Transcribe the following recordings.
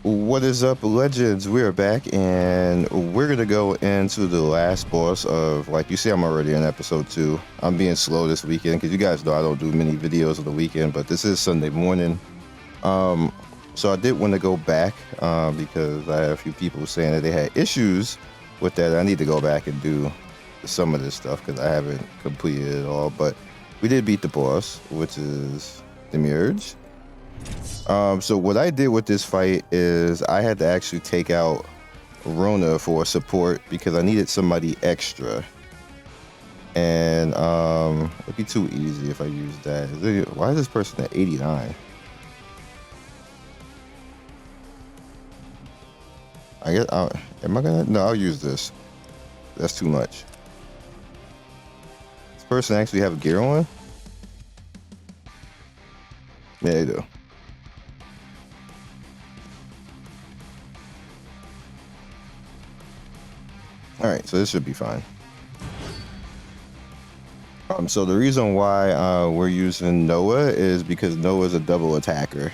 What is up, legends? We're back and we're gonna go into the last boss of, like you see, I'm already in episode 2. I'm being slow this weekend because you guys know I don't do many videos of the weekend, but this is Sunday morning. So I did want to go back because I had a few people saying that they had issues with that. I need to go back and do some of this stuff because I haven't completed it all, but we did beat the boss, which is the Mirage. So what I did with this fight is I had to actually take out Rona for support because I needed somebody extra, and it'd be too easy if I use that. Why is this person at 89? I guess am I gonna? No, I'll use this. That's too much. This person actually have gear on? Yeah, they do. All right, so this should be fine. So the reason why we're using Noah is because Noah's a double attacker.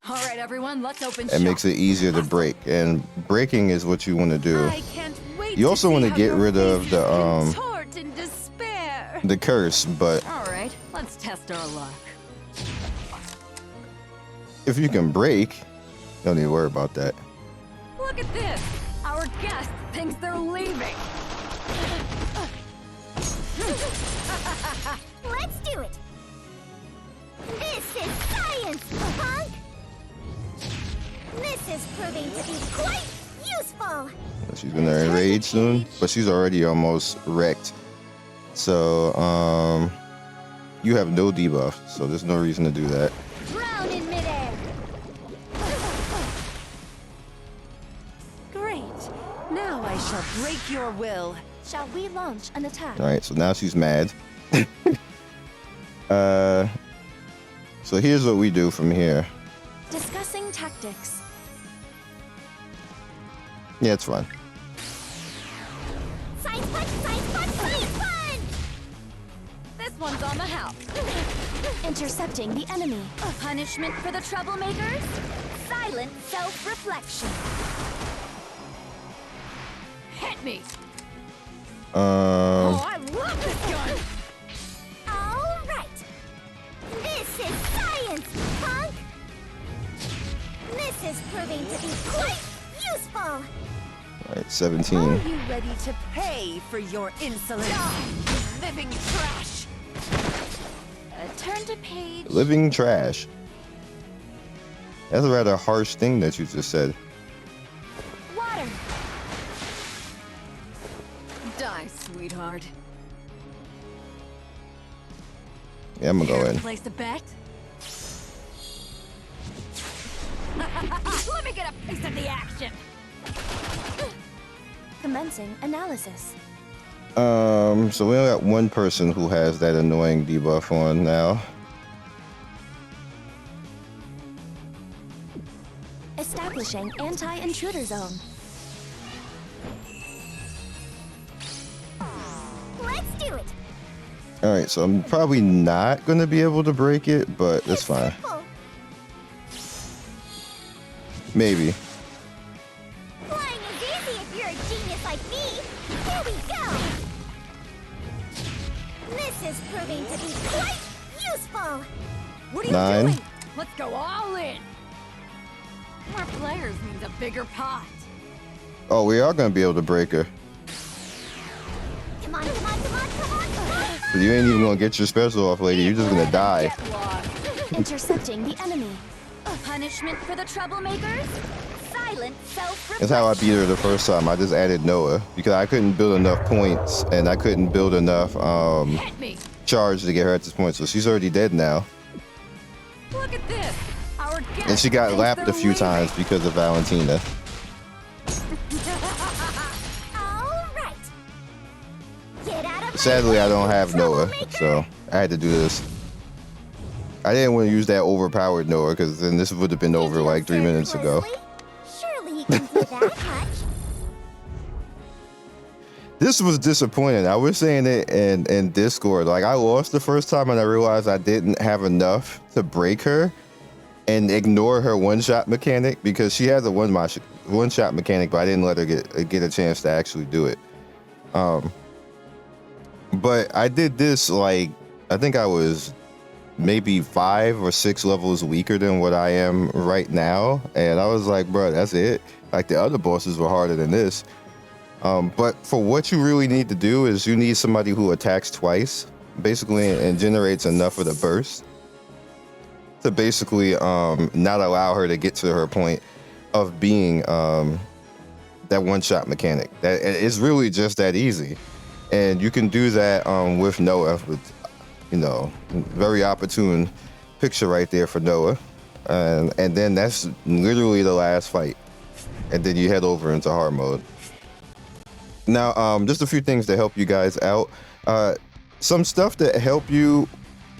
All right, everyone, let's open It shop. makes it easier to break, and breaking is what you want to do. I can't wait You also want to see get how rid your of face the is contort in despair. the curse, but All right, let's test our luck. if you can break, you don't need to worry about that. Look at this. Our guest thinks they're leaving. Let's do it! This is science, punk! This is proving to be quite useful! She's gonna enrage soon, but she's already almost wrecked. So you have no debuff, so there's no reason to do that. Drown in midair! Great. Now I shall break your will. Shall we launch an attack? All right, so now she's mad. So here's what we do from here. Discussing tactics. Yeah, it's fine. Science punch! Science punch! Science punch! This one's on the house. Intercepting the enemy. A punishment for the troublemakers? Silent self-reflection. Hit me. Um, Oh, I love this gun. All right. This is science, punk! This is proving to be quite useful! all right, Are 17. you ready to pay for your insolence? Die, living trash. Turn to page... Living trash. That's a rather harsh thing that you just said. Water! Die, sweetheart. Yeah, I'm gonna go Care to in. place a bet? Let me get a piece of the action. Commencing analysis. So we only got one person who has that annoying debuff on now. Establishing anti-intruder zone. Let's do it! All right, so I'm probably not gonna be able to break it, but that's fine. Simple. Maybe. Flying is easy if you're a genius like me. Here we go! This is proving to be quite useful! What are you 9. doing? Let's go all in. More players means a bigger pot. Oh, we are gonna be able to break her. Come on, come on, come on, come on, come on! But you ain't even gonna get your special off, lady. You're just gonna die. Get lost. Intercepting the enemy. A punishment for the troublemakers? Silent self-reflection. That's how I beat her the first time. I just added Noah because I couldn't build enough points and I couldn't build enough Hit me. charge to get her at this point. So she's already dead now. Look at this. Our guest And she got thinks lapped a they're few leaving. times because of Valentina. All right. Get out of my Sadly, way, I don't have Noah, troublemaker. so I had to do this. I didn't want to use that overpowered Noah because then this would have been over like 3 minutes ago. Surely you can do that much. This was disappointing. I was saying it in Discord. Like, I lost the first time and I realized I didn't have enough to break her. and ignore her one-shot mechanic, because she has a one-shot mechanic, but I didn't let her get a chance to actually do it. But I did this, like, I think I was maybe 5 or 6 levels weaker than what I am right now, and I was like, bro, that's it. Like, the other bosses were harder than this. But for what you really need to do is you need somebody who attacks twice, basically, and generates enough of the burst to basically not allow her to get to her point of being that one-shot mechanic. That it's really just that easy, and you can do that with Noah, with, you know, very opportune picture right there for Noah, and then that's literally the last fight, and then you head over into hard mode. Now, just a few things to help you guys out. Some stuff that help you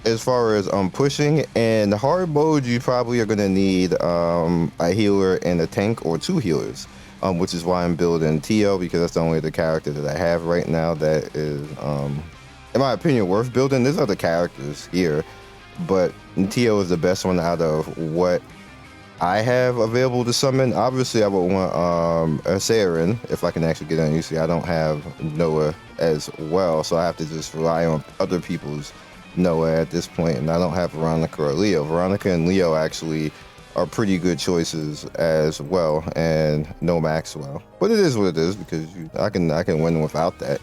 as far as pushing. In hard mode, you probably are going to need a healer and a tank, or 2 healers, which is why I'm building Tio, because that's the only other character that I have right now that is, in my opinion, worth building. There's other characters here, but Tio is the best one out of what I have available to summon. Obviously, I would want a Scion if I can actually get in. You see, I don't have Noah as well, so I have to just rely on other people's Noah at this point, and I don't have Veronica or Leo. Veronica and Leo actually are pretty good choices as well, and no Maxwell. But it is what it is, because I can win without that.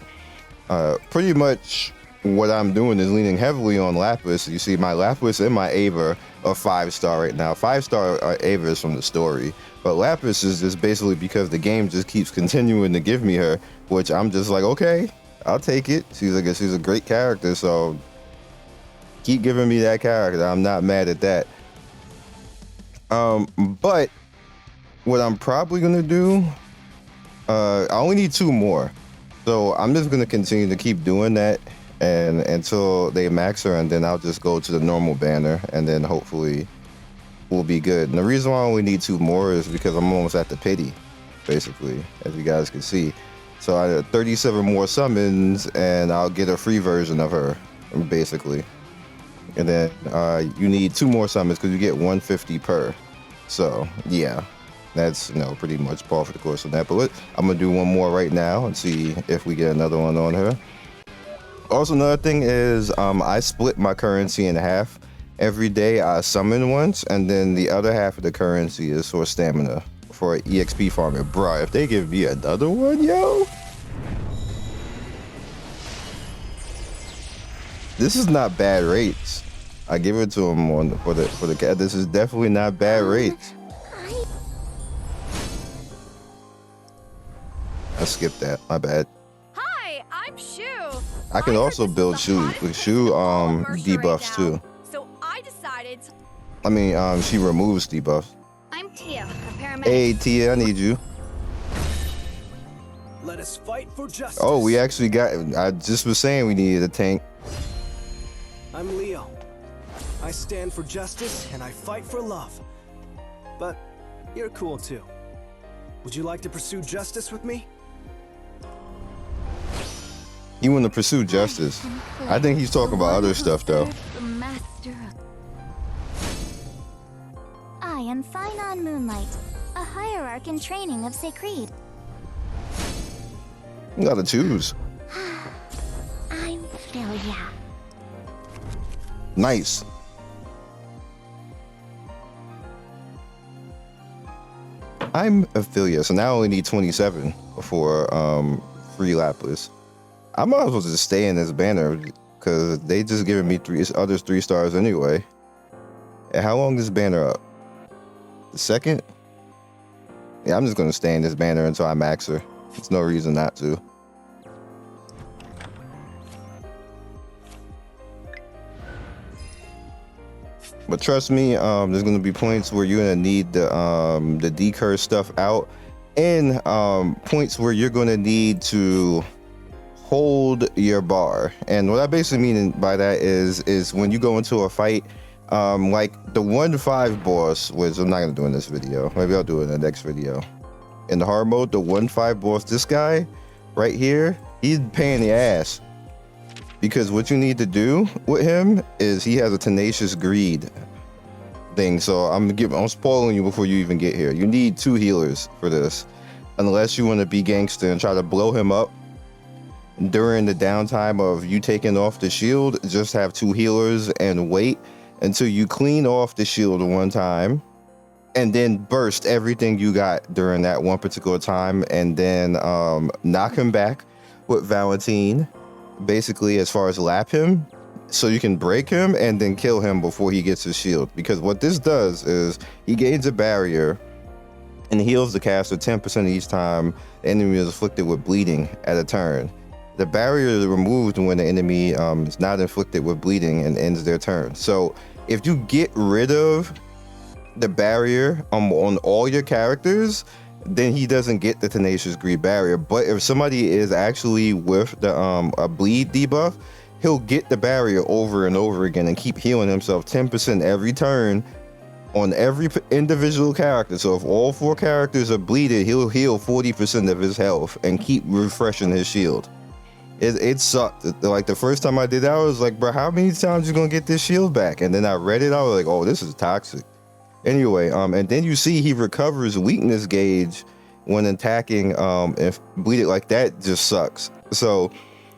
Pretty much what I'm doing is leaning heavily on Lapis. You see, my Lapis and my Ava are 5-star right now. 5-star Ava is from the story, but Lapis is just basically because the game just keeps continuing to give me her, which I'm just like, okay, I'll take it. She's a great character, so keep giving me that character. I'm not mad at that. But what I'm probably gonna do, I only need 2 more, so I'm just gonna continue to keep doing that and until they max her, and then I'll just go to the normal banner, and then hopefully we'll be good. And the reason why I only need 2 more is because I'm almost at the pity, basically, as you guys can see. So I have 37 more summons, and I'll get a free version of her, basically. And then you need 2 more summons because you get 150 per. So yeah, that's, you know, pretty much par for the course of that. But I'm gonna do 1 more right now and see if we get another one on her. Also, another thing is I split my currency in half. Every day I summon once, and then the other half of the currency is for stamina, for EXP farming. Bruh, if they give me another one, yo, this is not bad rates. I give it to them for the cat. This is definitely not bad rates. I skipped that. My bad. Hi, I'm Shu. I can also build Shu. Shu debuffs too. So I decided. I mean, she removes debuffs. I'm Tia, a paramedic. Hey Tia, I need you. Let us fight for justice. Oh, we actually got. I just was saying we needed a tank. I'm Leo. I stand for justice and I fight for love. But you're cool too. Would you like to pursue justice with me? He want to pursue justice. I think he's talking about other stuff though. The master. I am Scion Moonlight, a hierarch in training of Sacred. You gotta choose. I'm Philia. Nice. I'm Ophelia, so now I only need 27 for free Lapis. I might as well just stay in this banner because they just giving me 3 stars anyway. And how long is this banner up? The second? Yeah, I'm just gonna stay in this banner until I max her. There's no reason not to. But trust me, there's gonna be points where you're gonna need the decurse stuff out, and points where you're gonna need to hold your bar. And what I basically mean by that is when you go into a fight, like the 1-5 boss, which I'm not gonna do in this video. Maybe I'll do it in the next video. In the hard mode, the 1-5 boss, this guy right here, he's paying the ass. Because what you need to do with him is he has a tenacious greed. thing, so I'm spoiling you before you even get here. You need 2 healers for this, unless you want to be gangster and try to blow him up during the downtime of you taking off the shield. Just have 2 healers and wait until you clean off the shield one time, and then burst everything you got during that one particular time, and then knock him back with Valentine, basically, as far as lap him, so you can break him and then kill him before he gets his shield. Because what this does is he gains a barrier and heals the caster 10% each time the enemy is afflicted with bleeding at a turn. The barrier is removed when the enemy is not inflicted with bleeding and ends their turn. So if you get rid of the barrier on all your characters, then he doesn't get the Tenacious Greed barrier. But if somebody is actually with the a bleed debuff, he'll get the barrier over and over again and keep healing himself 10% every turn on every individual character. So if all 4 characters are bleeded, he'll heal 40% of his health and keep refreshing his shield. It sucked. Like the first time I did that, I was like, bro, how many times you gonna get this shield back? And then I read it, I was like, oh, this is toxic. Anyway, and then you see he recovers weakness gauge when attacking. If bleeded like that, just sucks. So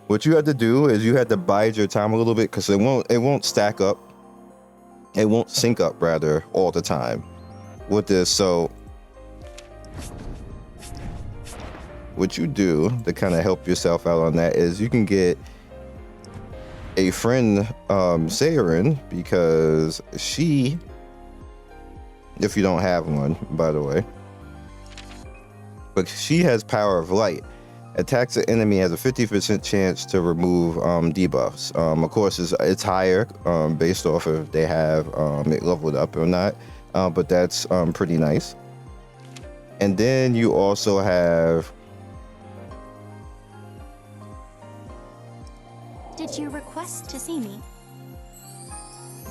what you had to do is you had to bide your time a little bit, because it won't stack up. It won't sync up, rather, all the time with this. So what you do to kind of help yourself out on that is you can get a friend, Scion, because she, if you don't have one, by the way, but she has Power of Light. Attacks an enemy has a 50% chance to remove debuffs. Of course, it's higher based off if they have it leveled up or not, but that's pretty nice. And then you also have... Did you request to see me?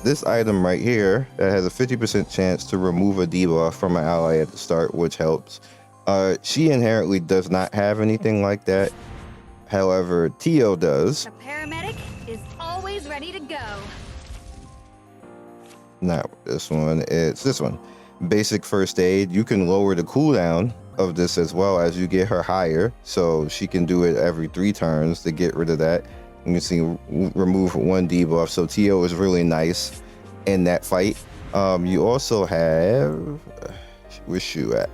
This item right here that has a 50% chance to remove a debuff from an ally at the start, which helps. She inherently does not have anything like that. However, Tio does. The paramedic is always ready to go. Not this one, it's this one. Basic first aid. You can lower the cooldown of this as well as you get her higher. So she can do it every 3 turns to get rid of that. You can see remove 1 debuff. So Tio is really nice in that fight. You also have, where's Shu at?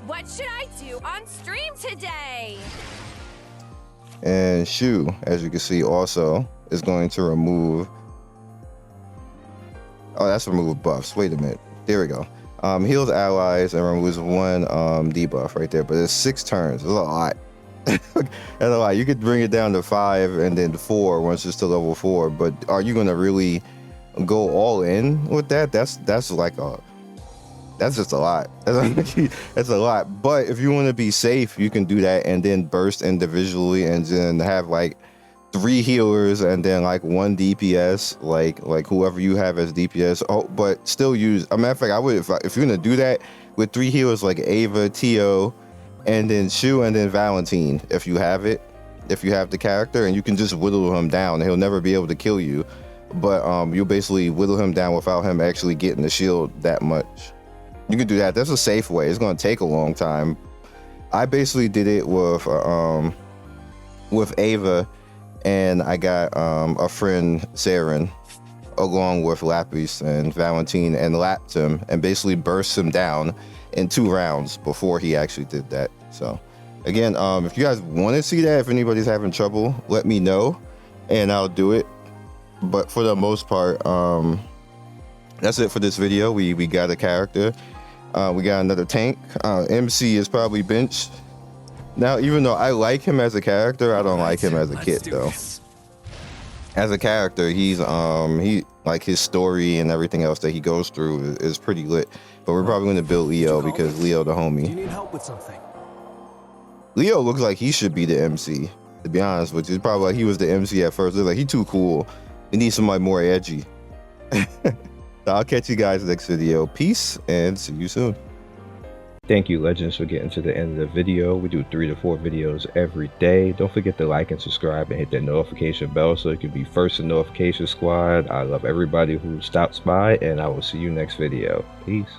What should I do on stream today? And Shu, as you can see, also is going to remove. Oh, that's remove buffs. Wait a minute. There we go. Heals allies and removes 1 debuff right there. But it's 6 turns. It's a lot. That's a lot. You could bring it down to 5 and then 4 once it's to level 4. But are you going to really go all in with that? That's like a. That's just a lot. That's a lot. But if you want to be safe, you can do that and then burst individually and then have like 3 healers and then like 1 DPS, like whoever you have as DPS. Oh, but still use. A matter of fact, I would if you're gonna do that with 3 healers like Ava, Tio, and then Shu and then Valentine. If you have it, if you have the character, and you can just whittle him down. He'll never be able to kill you, but you'll basically whittle him down without him actually getting the shield that much. You can do that. That's a safe way. It's going to take a long time. I basically did it with Ava, and I got a friend, Saren, along with Lapis and Valentine, and lapped him and basically burst him down in 2 rounds before he actually did that. So again, if you guys want to see that, if anybody's having trouble, let me know and I'll do it. But for the most part, that's it for this video. We got a character. We got another tank. MC is probably benched. Now, even though I like him as a character, I don't like him as a kid though. As a character, he's he like his story and everything else that he goes through is pretty lit. But we're probably gonna build Leo because Leo the homie. Do you need help with something? Leo looks like he should be the MC, to be honest with you. Probably like he was the MC at first. Like, he too cool. We need somebody more edgy. I'll catch you guys next video. Peace and see you soon. Thank you, Legends, for getting to the end of the video. We do 3 to 4 videos every day. Don't forget to like and subscribe and hit that notification bell so you can be first in notification squad. I love everybody who stops by, and I will see you next video. Peace.